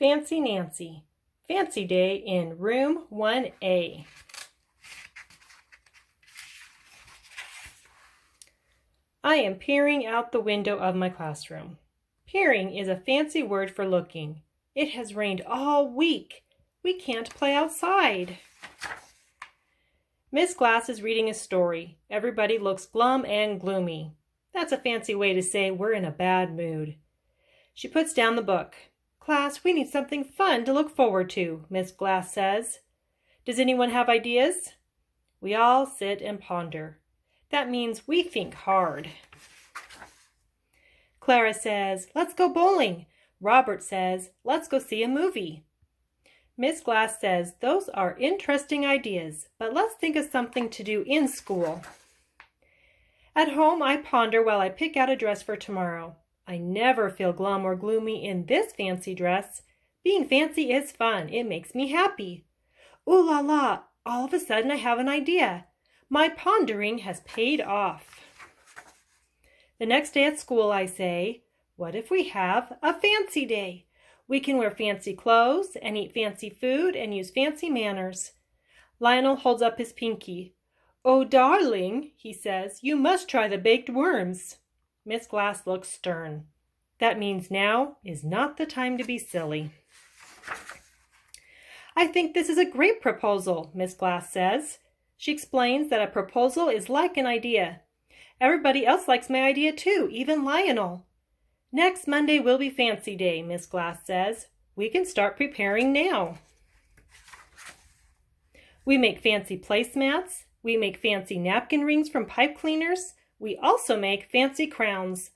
Fancy Nancy. Fancy Day in Room 1A. I am peering out the window of my classroom. Peering is a fancy word for looking. It has rained all week. We can't play outside. Miss Glass is reading a story. Everybody looks glum and gloomy. That's a fancy way to say we're in a bad mood. She puts down the book. Class, we need something fun to look forward to, Miss Glass says. Does anyone have ideas? We all sit and ponder. That means we think hard. Clara says, let's go bowling. Robert says, let's go see a movie. Miss Glass says, those are interesting ideas, but let's think of something to do in school. At home, I ponder while I pick out a dress for tomorrow. I never feel glum or gloomy in this fancy dress. Being fancy is fun. It makes me happy. Ooh la la, all of a sudden I have an idea. My pondering has paid off. The next day at school I say, what if we have a fancy day? We can wear fancy clothes and eat fancy food and use fancy manners. Lionel holds up his pinky. Oh, darling, he says, you must try the baked worms. Miss Glass looks stern. That means now is not the time to be silly. I think this is a great proposal, Miss Glass says. She explains that a proposal is like an idea. Everybody else likes my idea too, even Lionel. Next Monday will be Fancy Day, Miss Glass says. We can start preparing now. We make fancy placemats. We make fancy napkin rings from pipe cleaners. We also make fancy crowns.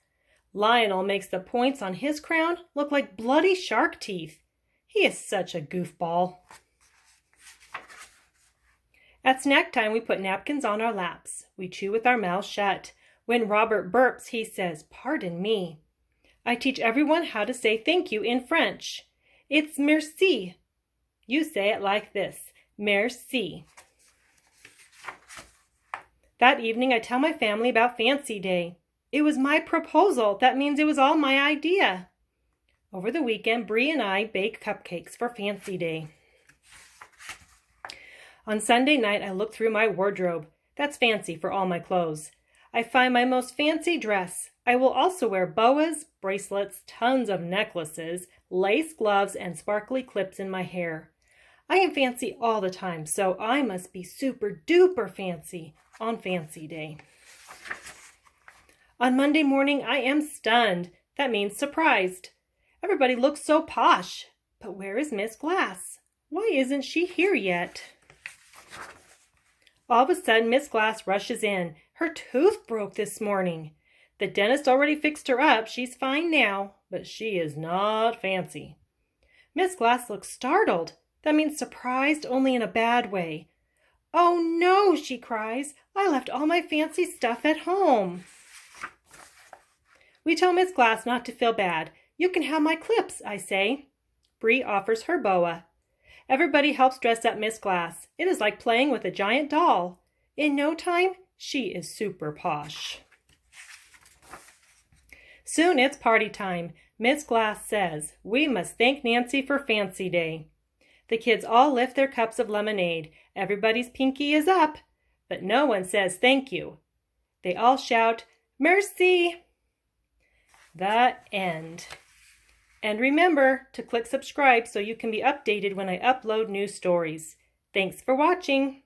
Lionel makes the points on his crown look like bloody shark teeth. He is such a goofball. At snack time, we put napkins on our laps. We chew with our mouths shut. When Robert burps, he says, pardon me. I teach everyone how to say thank you in French. It's merci. You say it like this, merci. That evening, I tell my family about Fancy Day. It was my proposal. That means it was all my idea. Over the weekend, Bree and I bake cupcakes for Fancy Day. On Sunday night, I look through my wardrobe. That's fancy for all my clothes. I find my most fancy dress. I will also wear boas, bracelets, tons of necklaces, lace gloves, and sparkly clips in my hair. I am fancy all the time, so I must be super duper fancy on Fancy Day. On Monday morning, I am stunned. That means surprised. Everybody looks so posh. But where is Miss Glass? Why isn't she here yet? All of a sudden, Miss Glass rushes in. Her tooth broke this morning. The dentist already fixed her up. She's fine now, but she is not fancy. Miss Glass looks startled. That means surprised, only in a bad way. Oh no, she cries. I left all my fancy stuff at home. We tell Miss Glass not to feel bad. You can have my clips, I say. Bree offers her boa. Everybody helps dress up Miss Glass. It is like playing with a giant doll. In no time, she is super posh. Soon it's party time. Miss Glass says, we must thank Nancy for Fancy Day. The kids all lift their cups of lemonade. Everybody's pinky is up, but no one says thank you. They all shout, merci. The end. And remember to click subscribe so you can be updated when I upload new stories. Thanks for watching.